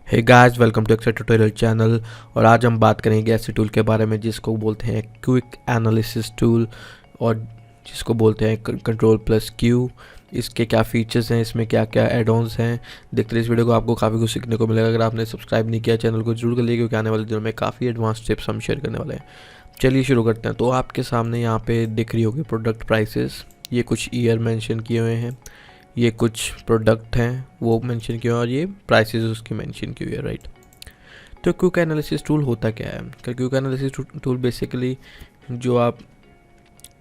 Hey guys, welcome to Excel tutorial channel. और आज हम बात करेंगे ऐसे टूल के बारे में जिसको बोलते हैं क्विक एनालिसिस टूल और जिसको बोलते हैं कंट्रोल प्लस क्यू। इसके क्या फीचर्स हैं, इसमें क्या क्या एड ऑन्स हैं, देखते रहिए इस वीडियो को। आपको काफ़ी कुछ सीखने को मिलेगा। अगर आपने सब्सक्राइब नहीं किया चैनल को जरूर कर लीजिए, क्योंकि आने वाले दिनों में काफ़ी एडवांस टिप्स हम शेयर करने वाले हैं। चलिए शुरू करते हैं। तो आपके सामने यहाँ पे दिख रही होगी प्रोडक्ट प्राइसेस। ये कुछ ईयर मेंशन किए हुए हैं, ये कुछ प्रोडक्ट हैं वो मेंशन किए हुए हैं, और ये प्राइसेस उसकी मेंशन की हुई है, राइट। तो क्विक एनालिसिस टूल होता क्या है? क्विक एनालिसिस टूल बेसिकली जो आप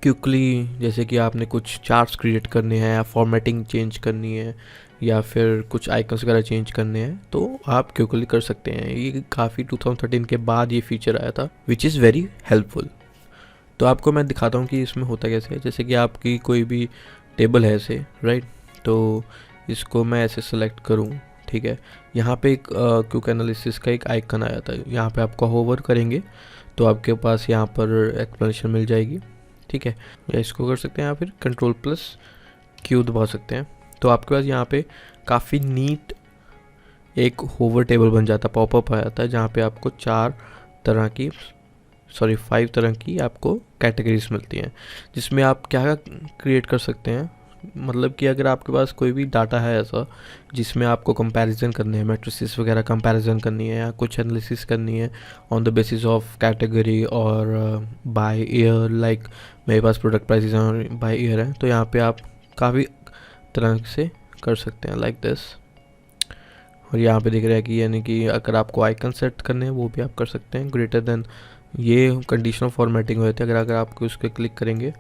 क्विकली, जैसे कि आपने कुछ चार्ट्स क्रिएट करने हैं या फॉर्मेटिंग चेंज करनी है या फिर कुछ आइकन्स वगैरह चेंज करने हैं, तो आप क्विकली कर सकते हैं। ये काफ़ी 2013 के बाद ये फीचर आया था, विच इज़ वेरी हेल्पफुल। तो आपको मैं दिखाता हूँ कि इसमें होता कैसे है। जैसे कि आपकी कोई भी टेबल है ऐसे, राइट, तो इसको मैं ऐसे सेलेक्ट करूँ, ठीक है। यहाँ पे एक क्विक एनालिसिस का एक आइकन आया था, यहाँ पे आपको होवर करेंगे तो आपके पास यहाँ पर एक्सप्लेनेशन मिल जाएगी, ठीक है। या इसको कर सकते हैं या फिर कंट्रोल प्लस क्यू दबा सकते हैं। तो आपके पास यहाँ पे काफ़ी नीट एक होवर टेबल बन जाता है, पॉपअप आ जाता है, जहाँ पे आपको 5 तरह की आपको कैटेगरीज मिलती हैं, जिसमें आप क्या क्रिएट कर सकते हैं। मतलब कि अगर आपके पास कोई भी डाटा है ऐसा जिसमें आपको कंपैरिजन करने हैं, मैट्रिसेस वगैरह कंपैरिजन करनी है या कुछ एनालिसिस करनी है on the basis of category और बाय ईयर, लाइक मेरे पास प्रोडक्ट प्राइसेस और बाय ईयर है, तो यहाँ पे आप काफ़ी तरह से कर सकते हैं, लाइक दिस। और यहाँ पे दिख रहा है कि यानी कि अगर आपको आइकन सेट करने हैं वो भी आप कर सकते हैं। ग्रेटर देन ये कंडीशनल फॉर्मेटिंग होती है। अगर आप उसके क्लिक करेंगे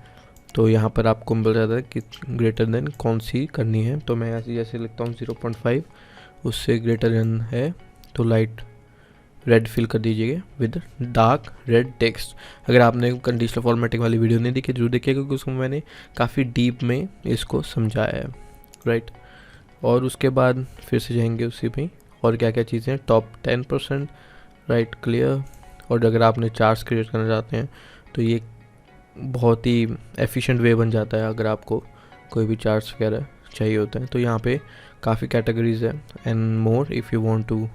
तो यहाँ पर आपको मिल जाता है कि ग्रेटर देन कौन सी करनी है। तो मैं ऐसे जैसे लिखता हूँ 0.5, उससे ग्रेटर देन है तो लाइट रेड फिल कर दीजिएगा विद डार्क रेड टेक्स्ट। अगर आपने कंडीशनल फॉर्मेटिंग वाली वीडियो नहीं देखी जरूर देखिए, क्योंकि उसमें मैंने काफ़ी डीप में इसको समझाया है, राइट। और उसके बाद फिर से जाएंगे उसी में, और क्या क्या चीज़ें हैं, टॉप 10%, राइट, क्लियर। और अगर आपने चार्ट्स क्रिएट करना चाहते हैं तो ये बहुत ही एफिशिएंट वे बन जाता है। अगर आपको कोई भी चार्ट्स वगैरह चाहिए होता है तो यहाँ पे काफ़ी कैटेगरीज है। And more, if you want to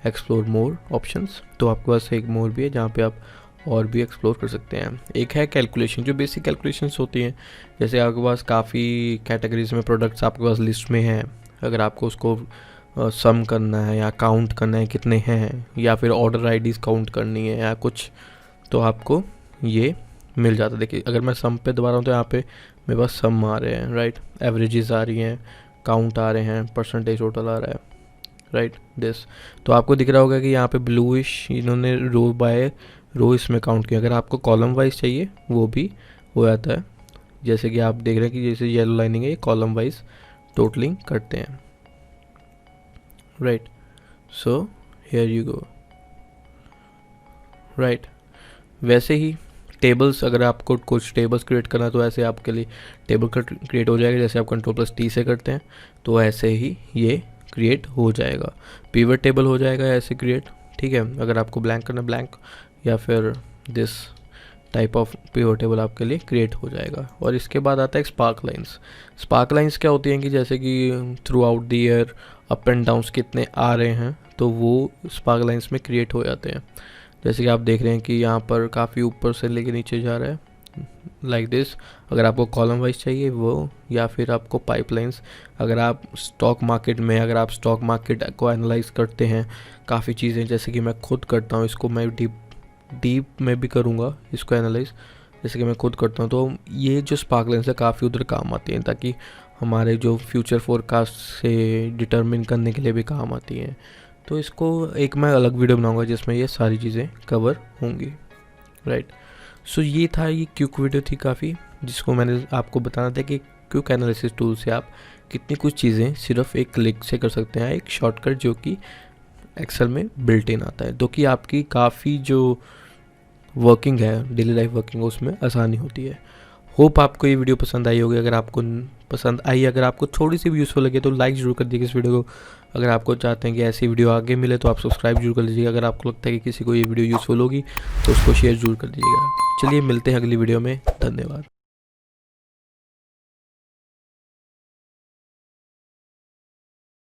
explore more options, तो आपके पास एक मोर भी है जहाँ पे आप और भी एक्सप्लोर कर सकते हैं। एक है कैलकुलेशन, जो बेसिक कैलकुलेशंस होती हैं। जैसे आपके पास काफ़ी कैटेगरीज में प्रोडक्ट्स आपके पास लिस्ट में हैं, अगर आपको उसको सम करना है या काउंट करना है कितने हैं, या फिर ऑर्डर आईडीज़ काउंट करनी है या कुछ, तो आपको ये मिल जाता है। देखिए अगर मैं सम पे दबा रहा हूँ तो यहाँ पे मेरे पास सम आ रहे हैं, राइट, एवरेजेस आ रही हैं, काउंट आ रहे हैं, परसेंटेज टोटल आ रहा है, राइट, दिस। तो आपको दिख रहा होगा कि यहाँ पे ब्लूइश इन्होंने रो बाय रो इसमें काउंट किया। अगर आपको कॉलम वाइज चाहिए वो भी हो जाता है, जैसे कि आप देख रहे हैं कि जैसे येलो लाइनिंग है, ये कॉलम वाइज टोटलिंग करते हैं, right. So here you go, right. वैसे ही टेबल्स, अगर आपको कुछ टेबल्स क्रिएट करना है तो ऐसे आपके लिए टेबल क्रिएट हो जाएगा। जैसे आप कंट्रोल प्लस टी से करते हैं तो ऐसे ही ये क्रिएट हो जाएगा। पिवट टेबल हो जाएगा ऐसे क्रिएट, ठीक है। अगर आपको ब्लैंक करना, ब्लैंक, या फिर this type of pivot table आपके लिए क्रिएट हो जाएगा। और इसके बाद आता है स्पार्क लाइंस। स्पार्क लाइंस क्या होती हैं कि जैसे कि through out the year up and downs कितने आ रहे हैं, तो वो स्पार्क लाइंस में क्रिएट हो जाते हैं। जैसे कि आप देख रहे हैं कि यहाँ पर काफ़ी ऊपर से लेके नीचे जा रहा है, लाइक दिस। अगर आपको कॉलम वाइज चाहिए वो, या फिर आपको पाइपलाइंस, अगर आप स्टॉक मार्केट में, अगर आप स्टॉक मार्केट को एनालाइज करते हैं, काफ़ी चीज़ें जैसे कि मैं खुद करता हूँ, इसको मैं डीप में भी करूँगा इसको एनालाइज, जैसे कि मैं खुद करता हूँ। तो ये जो स्पार्क लाइंस है काफ़ी उधर काम आती हैं, ताकि हमारे जो फ्यूचर फोरकास्ट से डिटरमिन करने के लिए भी काम आती हैं। तो इसको एक मैं अलग वीडियो बनाऊंगा जिसमें ये सारी चीज़ें कवर होंगी, राइट। सो ये था, ये क्विक वीडियो थी काफ़ी, जिसको मैंने आपको बताना था कि क्विक एनालिसिस टूल से आप कितनी कुछ चीज़ें सिर्फ एक क्लिक से कर सकते हैं। एक शॉर्टकट जो कि एक्सेल में बिल्ट इन आता है, तो कि आपकी काफ़ी जो वर्किंग है, डेली लाइफ वर्किंग, उसमें आसानी होती है। होप आपको ये वीडियो पसंद आई होगी। अगर आपको पसंद आई, अगर आपको थोड़ी सी भी यूज़फुल लगे तो लाइक ज़रूर कर दीजिए इस वीडियो को। अगर आपको चाहते हैं कि ऐसी वीडियो आगे मिले तो आप सब्सक्राइब जरूर कर लीजिएगा। अगर आपको लगता है कि किसी को ये वीडियो यूज़फुल होगी तो उसको शेयर जरूर कर दीजिएगा। चलिए मिलते हैं अगली वीडियो में, धन्यवाद।